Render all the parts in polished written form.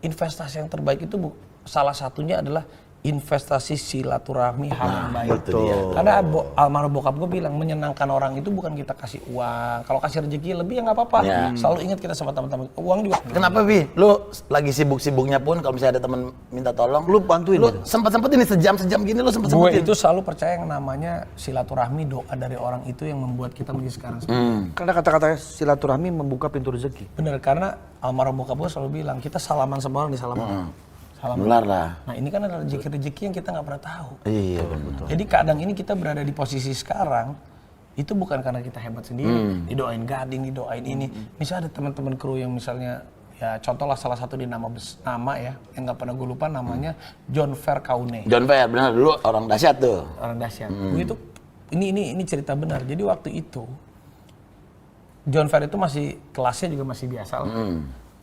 investasi yang terbaik itu salah satunya adalah investasi silaturahmi hal yang baik. Karena almarhum bokap gue bilang menyenangkan orang itu bukan kita kasih uang. Kalau kasih rezeki lebih ya nggak apa-apa. Selalu ingat kita sama teman-teman. Uang juga. Kenapa Bi? Lu lagi sibuk-sibuknya pun kalau misalnya ada teman minta tolong, lu bantuin. Lu sempat-sempat ini sejam gini lu sempat-sempat. Gue itu selalu percaya yang namanya silaturahmi, doa dari orang itu yang membuat kita menjadi sekarang. Karena kata-kata silaturahmi membuka pintu rezeki. Bener, karena almarhum bokap gue selalu bilang kita salaman sama orang di salaman. Benar lah. Nah ini kan adalah rezeki-rezeki yang kita nggak pernah tahu. Iya betul. Jadi kadang ini kita berada di posisi sekarang itu bukan karena kita hebat sendiri, didoain Gading, didoain ini. Misalnya ada teman-teman kru yang misalnya ya contohlah salah satu di nama ya yang nggak pernah gue lupa namanya John Verkaune. John Ver benar dulu orang dahsyat tuh. Orang dahsyat. Begitu ini cerita benar. Jadi waktu itu John Ver itu masih kelasnya juga masih biasa lah.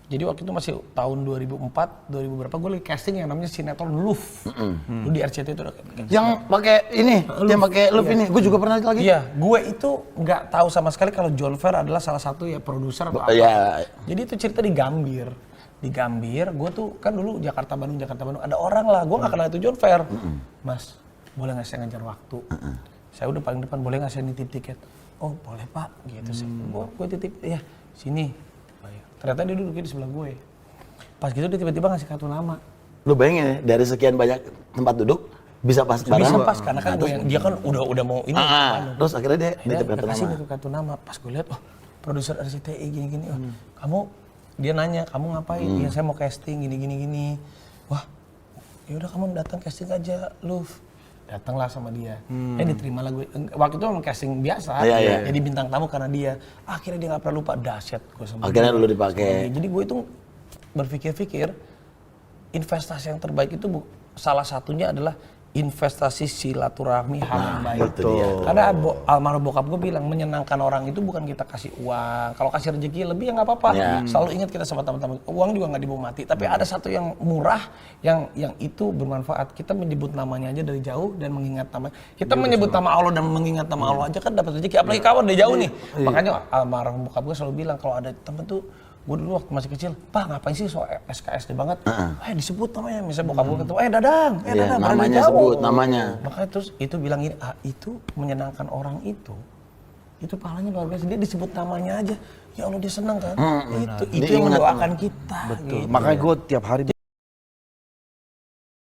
Jadi waktu itu masih tahun 2004, 2000 berapa gue lagi casting yang namanya sinetron Luf. Lu di RCTI itu udah yang pakai ini, yang pakai Luf ini. Gue juga pernah lagi. Iya, gue itu nggak tahu sama sekali kalau John Ver adalah salah satu ya produser atau apa. Jadi itu cerita di Gambir. Di Gambir, gue tuh kan dulu Jakarta Bandung. Ada orang lah, gue nggak kenal itu John Ver. Mas, boleh nggak saya ngajar waktu? Saya udah paling depan, boleh nggak saya nitip tiket? Oh boleh pak, gitu sih. Gue titip, ya sini. Ternyata dia duduknya di sebelah gue. Pas gitu dia tiba-tiba ngasih kartu nama. Lu bayangin ya, dari sekian banyak tempat duduk bisa pas bareng. Bisa pas karena kan dia kan udah mau ini. Terus akhirnya dia nitip kartu kasih nama. kartu nama. Pas gue lihat, oh produser RCTI gini-gini. Oh, dia nanya, kamu ngapain? Ya saya mau casting gini-gini. Wah, yaudah kamu datang casting aja, Luf. Datanglah sama dia, diterima lah gue. Waktu itu memang casting biasa, jadi bintang tamu karena dia. Akhirnya dia nggak pernah lupa, dahsyat gue sama akhirnya dia. lu dipakai. Jadi gue itu berpikir investasi yang terbaik itu salah satunya adalah investasi silaturahmi hal yang baik. Karena almarhum bokap gue bilang menyenangkan orang itu bukan kita kasih uang. Kalau kasih rezeki lebih ya nggak apa-apa. Selalu ingat kita sama teman-teman. Uang juga nggak dibawa mati. Tapi ada satu yang murah, yang itu bermanfaat. Kita menyebut namanya aja dari jauh dan mengingat nama. Kita menyebut nama Allah dan mengingat nama Allah aja kan dapat rezeki. Apalagi kawan dari jauh nih. Makanya almarhum bokap gue selalu bilang kalau ada temen tuh, gue dulu waktu masih kecil, Pak ngapain sih so SKSD banget? Disebut namanya, misalnya bokap gue ketemu, Dadang, namanya sebut, namanya. Makanya terus itu bilang gini, itu menyenangkan orang itu pahalanya luar biasa. Dia disebut namanya aja, ya Allah dia senang kan? Itu yang mendoakan kita. Betul. Gitu. Makanya gue tiap hari